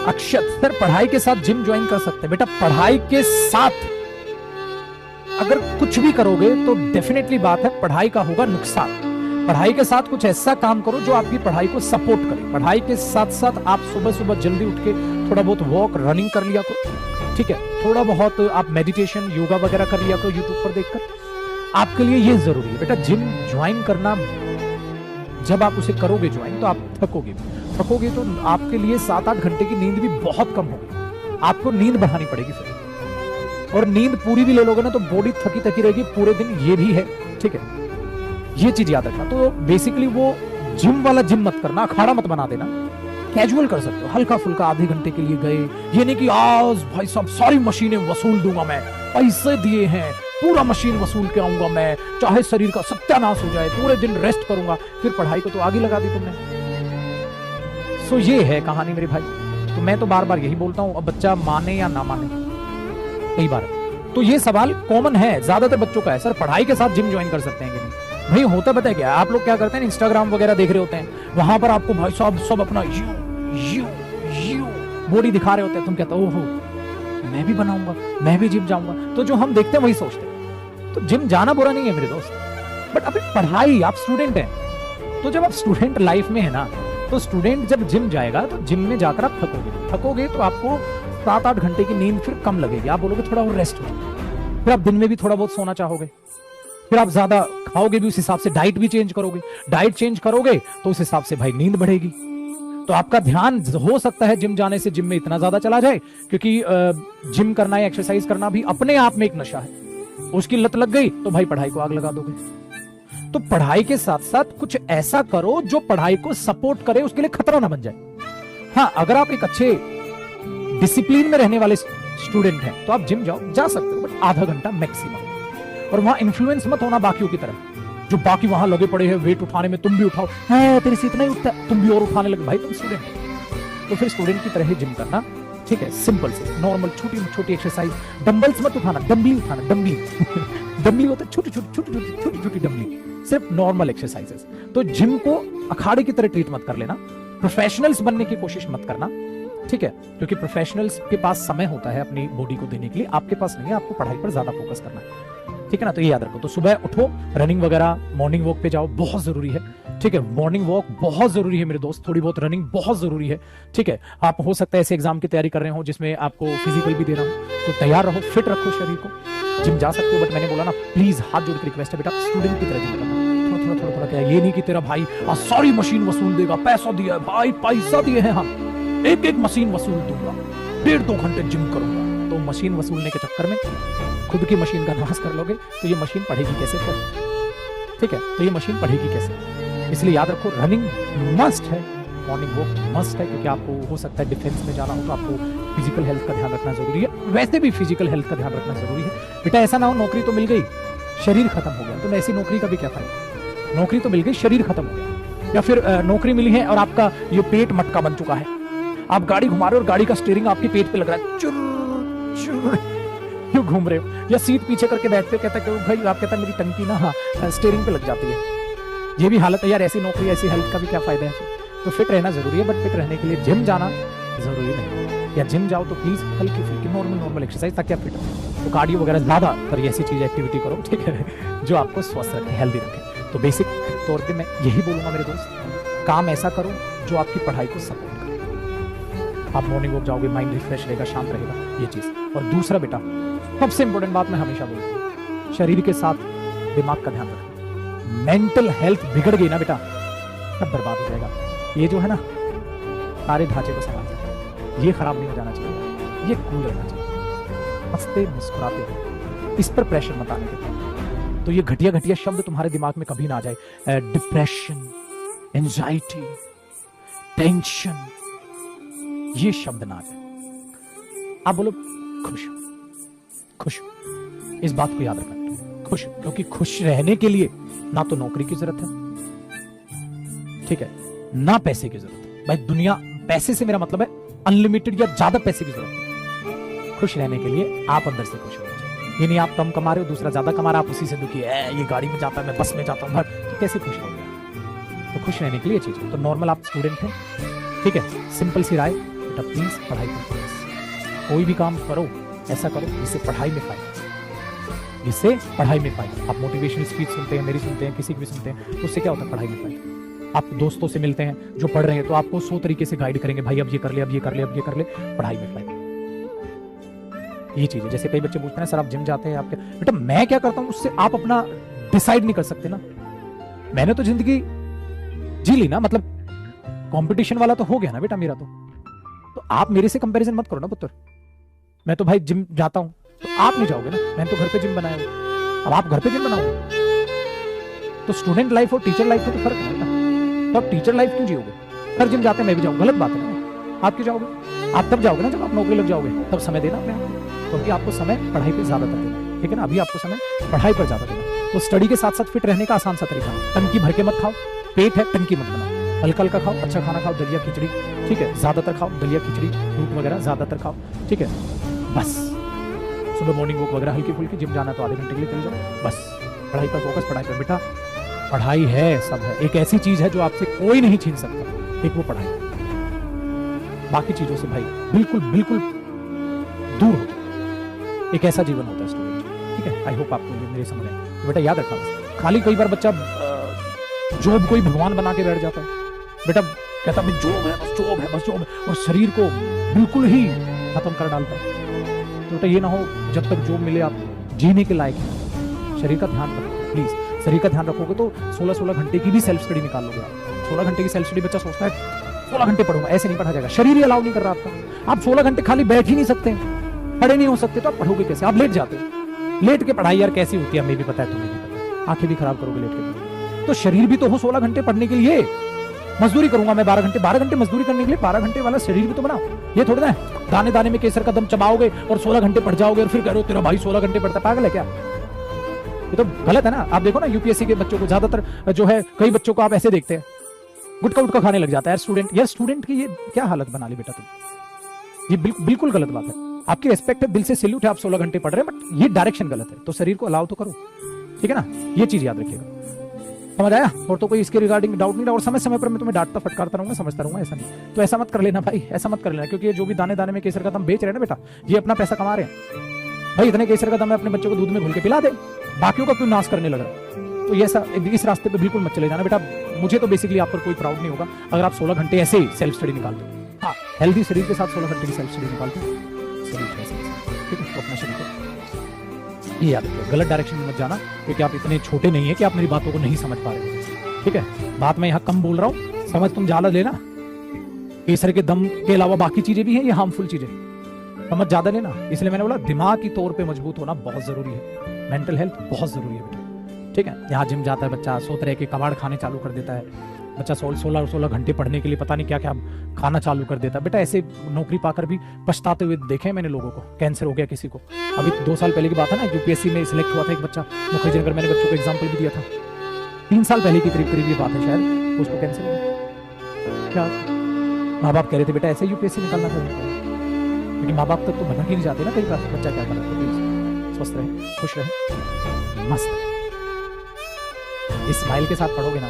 अक्षत sir पढ़ाई के साथ जिम ज्वाइन कर सकते हैं बेटा। पढ़ाई के साथ अगर कुछ भी करोगे तो डेफिनेटली बात है पढ़ाई का होगा नुकसान। पढ़ाई के साथ कुछ ऐसा काम करो जो आपकी पढ़ाई को सपोर्ट करे। पढ़ाई के साथ साथ आप सुबह सुबह जल्दी उठ के थोड़ा बहुत वॉक रनिंग कर लिया करो, ठीक है। थोड़ा बहुत आप मेडिटेशन योगा वगैरह कर लिया करो यूट्यूब पर देखकर। आपके लिए ये जरूरी है बेटा जिम ज्वाइन करना। जब आप उसे करोगे ज्वाइन तो आप थकोगे तो आपके लिए 7-8 घंटे की नींद भी बहुत कम होगी। आपको नींद बढ़ानी पड़ेगी फिर, और नींद पूरी भी ले लोगे ना तो बॉडी थकी थकी रहेगी पूरे दिन, ये भी है, ठीक है। ये चीज याद रखना। तो बेसिकली वो जिम वाला जिम मत करना, अखाड़ा मत बना देना, कैजुअल कर सकते हो, हल्का फुल्का आधे घंटे के लिए गए। ये नहीं कि आज भाई साहब सारी मशीनें वसूल दूंगा मैं, पैसे दिए हैं पूरा मशीन वसूल के आऊंगा मैं, चाहे शरीर का सत्यानाश हो जाए, पूरे दिन रेस्ट करूंगा, फिर पढ़ाई को तो आगे लगा दी तुमने। सो ये है कहानी मेरे भाई। तो मैं तो बार बार यही बोलता हूं, अब बच्चा माने या ना माने कई बार। तो ये सवाल कॉमन है ज्यादातर बच्चों का है, सर पढ़ाई के साथ जिम ज्वाइन कर सकते हैं कि नहीं। भाई होता पता है क्या, आप लोग क्या करते हैं, इंस्टाग्राम वगैरह देख रहे होते हैं, वहां पर आपको भाई साहब सब अपना यू बॉडी दिखा रहे होते हैं। तुम कहते हो ओहो मैं भी बनाऊंगा, मैं भी जिम जाऊंगा। तो जो हम देखते हैं वही सोचते हैं। तो जिम जाना बुरा नहीं है मेरे दोस्त, बट अभी पढ़ाई, आप स्टूडेंट हैं, तो जब आप स्टूडेंट लाइफ में है ना, तो स्टूडेंट जब जिम जाएगा तो जिम में जाकर आप थकोगे तो आपको 7-8 घंटे की नींद फिर कम लगेगी। आप बोलोगे थोड़ा और रेस्ट हो, फिर आप दिन में भी थोड़ा बहुत सोना चाहोगे, फिर आप ज्यादा खाओगे भी, उस हिसाब से डाइट भी चेंज करोगे। डाइट चेंज करोगे तो उस हिसाब से भाई नींद बढ़ेगी। तो आपका ध्यान हो सकता है जिम जाने से जिम में इतना ज्यादा चला जाए, क्योंकि जिम करना या एक्सरसाइज करना भी अपने आप में एक नशा है। उसकी लत लग गई तो भाई पढ़ाई को आग लगा दोगे। तो पढ़ाई के साथ साथ कुछ ऐसा करो जो पढ़ाई को सपोर्ट करे, उसके लिए खतरा ना बन जाए। हाँ, अगर आप एक अच्छे डिसिप्लिन में रहने वाले स्टूडेंट हैं तो आप जिम जा सकते हो, बट आधा घंटा मैक्सिमम। और वहां इन्फ्लुएंस मत होना बाकियों की तरह, जो बाकी वहां लगे पड़े हैं वेट उठाने में, तुम भी उठाओ, है तेरे से इतना ही उठता है, तुम भी और उठाने लगे। भाई तुम स्टूडेंट हो तो फिर स्टूडेंट की तरह ही जिम करना, ठीक है। सिंपल से नॉर्मल छोटी छोटी एक्सरसाइज, डंबल्स मत उठाना, डंबली उठाना, डंबली डंबली होता है छोटी छोटी डंबली, सिर्फ नॉर्मल एक्सरसाइजेस। तो जिम को अखाड़े की तरह ट्रीट मत कर लेना, प्रोफेशनल्स बनने की कोशिश मत करना, ठीक है। क्योंकि प्रोफेशनल्स के पास समय होता है अपनी बॉडी को देने के लिए, आपके पास नहीं है। आपको पढ़ाई पर ज्यादा फोकस करना है, ठीक है ना। तो ये याद रखो। तो सुबह उठो, रनिंग वगैरह, मॉर्निंग वॉक पे जाओ, बहुत जरूरी है, ठीक है। मॉर्निंग वॉक बहुत जरूरी है मेरे दोस्त, थोड़ी बहुत रनिंग बहुत जरूरी है, ठीक है। आप हो सकता है ऐसे एग्जाम की तैयारी कर रहे हो जिसमें आपको फिजिकल भी देना हो, तो तैयार रहो, फिट रखो शरीर को। जिम जा सकते हो, बट मैंने बोला ना, प्लीज हाथ जोड़ के रिक्वेस्ट है बेटा, स्टूडेंट की तरह जिम करना। थोड़ा क्या, ये नहीं कि तेरा भाई सारी मशीन वसूल देगा, पैसा दिया है भाई, पैसा दिए हैं हम, एक मशीन वसूल दूंगा, 1.5-2 घंटे जिम करूंगा। तो मशीन वसूलने के चक्कर में खुद की मशीन का नाश कर लोगे तो ये मशीन पढ़ेगी कैसे फिर, ठीक है। तो ये मशीन पढ़ेगी कैसे, इसलिए याद रखो रनिंग मस्ट है, मॉर्निंग वॉक मस्ट है, क्योंकि आपको हो सकता है डिफेंस में जाना हो तो आपको फिजिकल हेल्थ का ध्यान रखना जरूरी है। वैसे भी फिजिकल हेल्थ का ध्यान रखना जरूरी है बेटा। ऐसा ना हो नौकरी तो मिल गई, शरीर खत्म हो गया, तो ऐसी नौकरी का भी क्या फायदा। नौकरी तो मिल गई, शरीर खत्म हो गया, या फिर नौकरी मिली है और आपका ये पेट मटका बन चुका है, आप गाड़ी घुमा रहे हो और गाड़ी का स्टीयरिंग आपके पेट पे लग रहा है, चुर क्यों घूम रहे हो, या सीट पीछे करके बैठते, कहता है भाई, आप कहता है मेरी टंकी ना स्टीयरिंग पे लग जाती है। ये भी हालत है यार, ऐसी नौकरी ऐसी हेल्थ का भी क्या फायदा है। तो फिट रहना जरूरी है, बट फिट रहने के लिए जिम जाना जरूरी नहीं। या जिम जाओ तो प्लीज हल्की फुल्की नॉर्मल एक्सरसाइज, ताकि आप फिट हो। तो कार्डियो वगैरह ज्यादा करिए, ऐसी चीज एक्टिविटी करो, ठीक है, जो आपको स्वस्थ रखे, हेल्दी रखे। तो बेसिक तौर पे मैं यही बोलूंगा मेरे दोस्त, काम ऐसा करो जो आपकी पढ़ाई को सपोर्ट करे। आप मॉर्निंग वॉक जाओगे, माइंड रिफ्रेश रहेगा, शांत रहेगा, ये चीज। और दूसरा बेटा, सबसे इंपॉर्टेंट बात मैं हमेशा बोलता हूँ, शरीर के साथ दिमाग का ध्यान रखना। मेंटल हेल्थ बिगड़ गई ना बेटा, तब बर्बाद हो जाएगा। ये जो है ना, सारे ढांचे को संभाल, ये खराब नहीं हो जाना चाहिए, ये कूल रहना चाहिए, हंसते मुस्कुराते, इस पर प्रेशर मत आने देते। तो ये घटिया शब्द तुम्हारे दिमाग में कभी ना आ जाए, डिप्रेशन, एंजाइटी, टेंशन, ये शब्द ना आ जाए। आप बोलो खुश खुश, इस बात को याद रखना, खुश। क्योंकि खुश रहने के लिए ना तो नौकरी की जरूरत है, ठीक है, ना पैसे की जरूरत है। भाई दुनिया, पैसे से मेरा मतलब है अनलिमिटेड या ज्यादा पैसे की जरूरत है। खुश रहने के लिए आप अंदर से खुश होना चाहिए। ये नहीं आप कम कमा रहे हो, दूसरा ज्यादा कमा रहा है, आप उसी से दुखी है, ये गाड़ी में जाता है, मैं बस में जाता हूँ, तो कैसे खुश होगा। तो खुश रहने के लिए चीज। तो नॉर्मल आप स्टूडेंट हैं, ठीक है, सिंपल सी राय, बेटा प्लीज पढ़ाई करो। कोई भी काम करो ऐसा करो जिससे पढ़ाई में फायदा, जिससे पढ़ाई में फायदा। आप मोटिवेशनल स्पीच सुनते हैं, मेरी सुनते हैं, किसी की भी सुनते हैं, तो उससे क्या होता है, पढ़ाई में फायदा। आप दोस्तों से मिलते हैं जो पढ़ रहे हैं तो आपको 100 तरीके से गाइड करेंगे, भाई अब ये कर ले, अब ये कर ले, अब ये कर ले, पढ़ाई में फायदा। ये चीज है। जैसे कई बच्चे पूछते हैं सर आप जिम जाते हैं, आप क्या, बेटा मैं क्या करता हूं उससे आप अपना डिसाइड नहीं कर सकते ना। मैंने तो जिंदगी जी ली ना, मतलब कंपटीशन वाला तो हो गया ना बेटा मेरा तो आप मेरे से कंपैरिजन मत करो ना पुत्र। मैं तो भाई जिम जाता हूं तो आप नहीं जाओगे ना, मैंने तो घर पे जिम बनाया हुआ, अब आप घर पे जिम बनाओगे। तो स्टूडेंट लाइफ और टीचर लाइफ में तो फर्क है ना। तो आप टीचर लाइफ क्यों जियोगे? हर जिम जाते हैं मैं भी जाऊँ, गलत बात है ना। आप क्यों जाओगे? आप तब जाओगे ना जब आप नौकरी लग जाओगे, तब समय देना अपने आप को, क्योंकि आपको समय पढ़ाई पे ज्यादा देना, ठीक है ना। अभी आपको समय पढ़ाई पर ज्यादा देना। तो स्टडी के साथ साथ फिट रहने का आसान सा तरीका है, टंकी भर के मत खाओ, पेट है टंकी मत बनाओ, हल्का हल्का खाओ, अच्छा खाना खाओ, दलिया खिचड़ी, ठीक है, ज्यादातर खाओ दलिया खिचड़ी, फ्रूट वगैरह ज्यादातर खाओ, ठीक है। बस सुबह मॉर्निंग वॉक वगैरह हल्की फुल्की, जिम जाना तो आधे घंटे के लिए चले जाओ, बस पढ़ाई पर फोकस, पढ़ाई पर बेटा। पढ़ाई है सब है, एक ऐसी चीज है जो आपसे कोई नहीं छीन सकता, एक वो पढ़ाई। बाकी चीजों से भाई बिल्कुल बिल्कुल दूर हो, एक ऐसा जीवन होता है स्टूडेंट, ठीक है। आई होप आपको ये मेरे समझ आए। तो बेटा याद रखना, खाली कई बार बच्चा जॉब को ही भगवान बना के बैठ जाता है। बेटा कहता है जॉब है बस, जॉब है बस, जॉब है, और शरीर को बिल्कुल ही खत्म कर डालता है। तो बेटा ये ना हो जब तक जॉब मिले आप जीने के लायक हैं। शरीर का ध्यान रखो प्लीज। शरीर का ध्यान रखोगे तो 16-16 घंटे की भी सेल्फ स्टडी निकाल लोगे आप। 16 घंटे की सेल्फ स्टडी बच्चा सोचता है 16 घंटे पढ़ूंगा, ऐसे नहीं पढ़ा जाएगा, शरीर ही अलाउ नहीं कर रहा आपका। आप 16 घंटे खाली बैठ ही नहीं सकते, खड़े नहीं हो सकते, तो आप पढ़ोगे कैसे? आप लेट जाते हो। लेट के पढ़ाई यार कैसी होती है हमें भी पता है, तुम्हें भी पता है, आंखें भी खराब करोगे लेट के। तो शरीर भी तो हो 16 घंटे पढ़ने के लिए। मजदूरी करूंगा मैं 12 घंटे मजदूरी करने के लिए 12 घंटे वाला शरीर भी तो बनाओ। ये थोड़ा ना दाने दाने में केसर का दम चबाओगे और 16 घंटे पढ़ जाओगे और फिर कह रहे हो तेरा भाई 16 घंटे पढ़ता, पागल है क्या? ये तो गलत है ना। आप देखो ना यूपीएससी के बच्चों को ज्यादातर जो है, कई बच्चों को आप ऐसे देखते हैं गुटका उटका खाने लग जाता है। यार स्टूडेंट की ये क्या हालत बना ली बेटा तुम, ये बिल्कुल गलत बात है। आपकी रिस्पेक्ट है, दिल से सैल्यूट है, आप 16 घंटे पढ़ रहे हैं, बट ये डायरेक्शन गलत है। तो शरीर को अलाउ तो करो, ठीक है ना। ये चीज याद रखिएगा, समझ आया? और तो कोई इसके रिगार्डिंग डाउट नहीं रहा, और समय समय पर मैं तुम्हें डांटता फटकारता रहूंगा, समझता रहूंगा, ऐसा नहीं। तो ऐसा मत कर लेना भाई, ऐसा मत कर लेना, क्योंकि ये जो भी दाने दाने में केसर का दम बेच रहे हैं ना बेटा, ये अपना पैसा कमा रहे हैं भाई। इतने केसर का दम है, अपने बच्चों को दूध में घोल के पिला दे, बाकियों का क्यों नाश करने लग रहा? तो ये ऐसा इस रास्ते पे बिल्कुल मत चले जाना बेटा। मुझे तो बेसिकली आप पर कोई प्राउड नहीं होगा अगर आप 16 घंटे ऐसे ही सेल्फ स्टडी निकालते हो। हाँ, हेल्दी शरीर के साथ 16 घंटे की सेल्फ स्टडी निकालते हो, ठीक है। तो अपना शरीर को ये याद रखिए, गलत डायरेक्शन में मत जाना, क्योंकि आप इतने छोटे नहीं है कि आप मेरी बातों को नहीं समझ पा रहे हो, ठीक है। बात मैं यहाँ कम बोल रहा हूँ, समझ तुम ज्यादा लेना। केसर के दम के अलावा बाकी चीजें भी हैं, ये हार्मफुल चीजें, समझ ज्यादा लेना। इसलिए मैंने बोला दिमाग की तौर पे मजबूत होना बहुत जरूरी है, मेंटल हेल्थ बहुत जरूरी है बेटा, ठीक है। यहाँ जिम जाता है बच्चा, 100 तरह के कबाड़ खाने चालू कर देता है बच्चा, 16 घंटे पढ़ने के लिए पता नहीं क्या क्या खाना चालू कर देता है बेटा। ऐसे नौकरी पाकर भी पछताते हुए देखे मैंने लोगों को, कैंसर हो गया किसी को। अभी 2 साल पहले की बात है ना, यूपीएससी में सिलेक्ट हुआ था एक बच्चा मुखर्जी नगर, मैंने बच्चों को एग्जाम्पल भी दिया था। 3 साल पहले की करीब ये बात है शायद, उसको कैंसर हो गया। क्या माँ बाप कह रहे थे बेटा ऐसे यूपीएससी निकालना था, लेकिन माँ बाप तक तो भटक ही नहीं जाते ना कई बार। बच्चा क्या कर रहा है, स्वस्थ रहे, खुश रहे, मस्त रहे, इस स्माइल के साथ पढ़ोगे ना